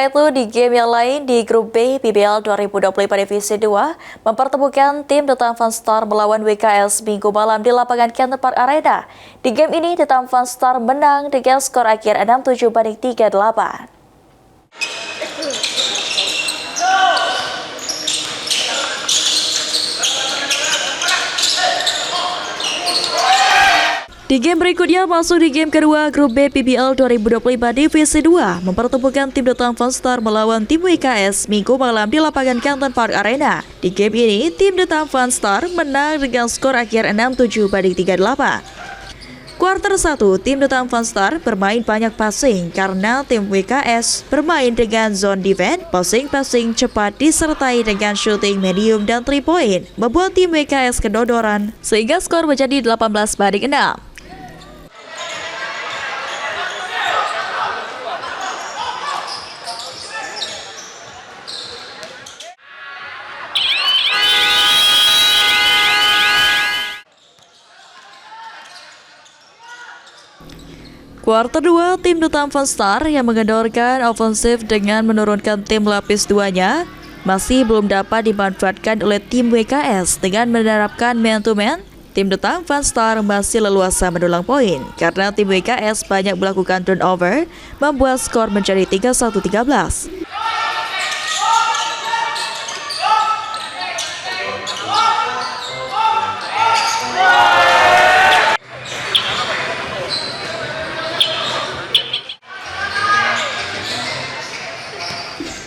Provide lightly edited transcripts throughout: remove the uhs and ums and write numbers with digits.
Sementara itu, di game yang lain di Grup B PBL 2025 Divisi 2 mempertemukan tim The Tampan Star melawan WKS Minggu malam di lapangan Canton Park Arena. Di game ini, The Tampan Star menang dengan skor akhir 6-7 banding 3-8. Di game berikutnya masuk di game kedua Grup B PBL 2025 Divisi 2 mempertemukan tim The Tampan Star melawan tim WKS Minggu malam di lapangan Canton Park Arena. Di game ini, tim The Tampan Star menang dengan skor akhir 6-7 banding 3-8. Kuarter 1, tim The Tampan Star bermain banyak passing karena tim WKS bermain dengan zone defense, passing cepat disertai dengan shooting medium dan 3 point, membuat tim WKS kedodoran sehingga skor menjadi 18 banding 6. Kuarter 2, tim The Tampan Star yang mengendorkan ofensif dengan menurunkan tim lapis 2-nya masih belum dapat dimanfaatkan oleh tim WKS dengan menerapkan man-to-man. Tim The Tampan Star masih leluasa mendulang poin karena tim WKS banyak melakukan turnover, membuat skor menjadi 31-13.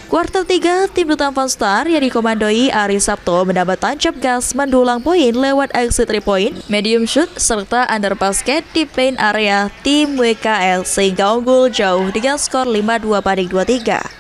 Kuarter 3, tim The Tampan Star yang dikomandoi Ari Sabto menambah tancap gas mendulang poin lewat aksi 3 point, medium shoot, serta under basket di paint area tim WKL sehingga unggul jauh dengan skor 5-2 banding 2-3.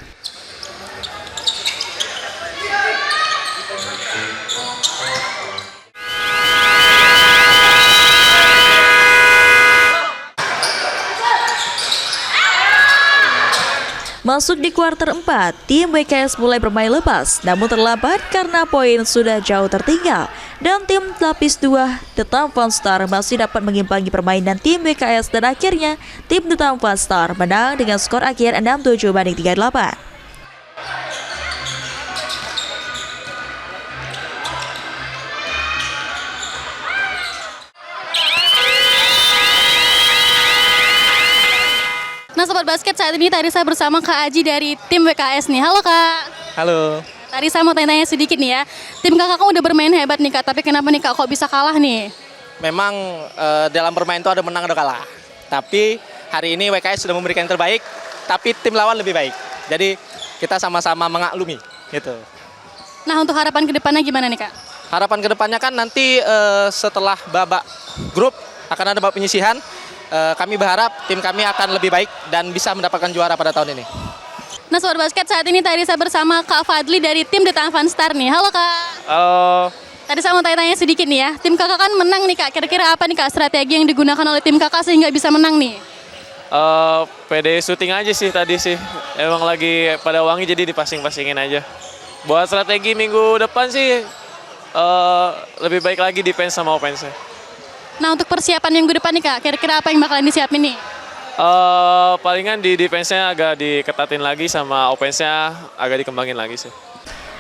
Masuk di kuarter 4, tim WKS mulai bermain lepas, namun terlambat karena poin sudah jauh tertinggal. Dan tim lapis 2, The Tampan Star masih dapat mengimbangi permainan tim WKS dan akhirnya tim The Tampan Star menang dengan skor akhir 6-7 banding 3-8. Nah Sobat Basket, saat ini tadi saya bersama Kak Aji dari tim WKS nih. Halo Kak. Halo. Tadi saya mau tanya-tanya sedikit nih ya. Tim kakak kan udah bermain hebat nih Kak, tapi kenapa nih Kak kok bisa kalah nih? Memang dalam bermain itu ada menang ada kalah. Tapi hari ini WKS sudah memberikan yang terbaik, tapi tim lawan lebih baik. Jadi kita sama-sama mengaklumi gitu. Nah untuk harapan kedepannya gimana nih Kak? Harapan kedepannya kan nanti setelah babak grup akan ada babak penyisihan. Kami berharap tim kami akan lebih baik dan bisa mendapatkan juara pada tahun ini. Nah Sobat Basket, saat ini tadi saya bersama Kak Fadli dari tim The Tampan Star nih. Halo Kak. Halo. Tadi saya mau tanya-tanya sedikit nih ya. Tim kakak kan menang nih Kak. Kira-kira apa nih Kak strategi yang digunakan oleh tim kakak sehingga bisa menang nih? PD syuting aja sih tadi sih. Emang lagi pada wangi jadi dipasing-pasingin aja. Buat strategi minggu depan sih lebih baik lagi defense sama offense. Nah untuk persiapan minggu depan nih Kak, kira-kira apa yang bakalan disiapin nih? Palingan di defense-nya agak diketatin lagi sama offense-nya agak dikembangin lagi sih.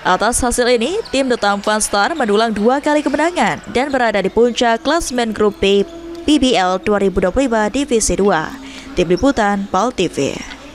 Atas hasil ini, tim The Tampan Star mendulang 2 kali kemenangan dan berada di puncak klasemen Grup B PBL 2025 Divisi 2. Tim Liputan PAL TV.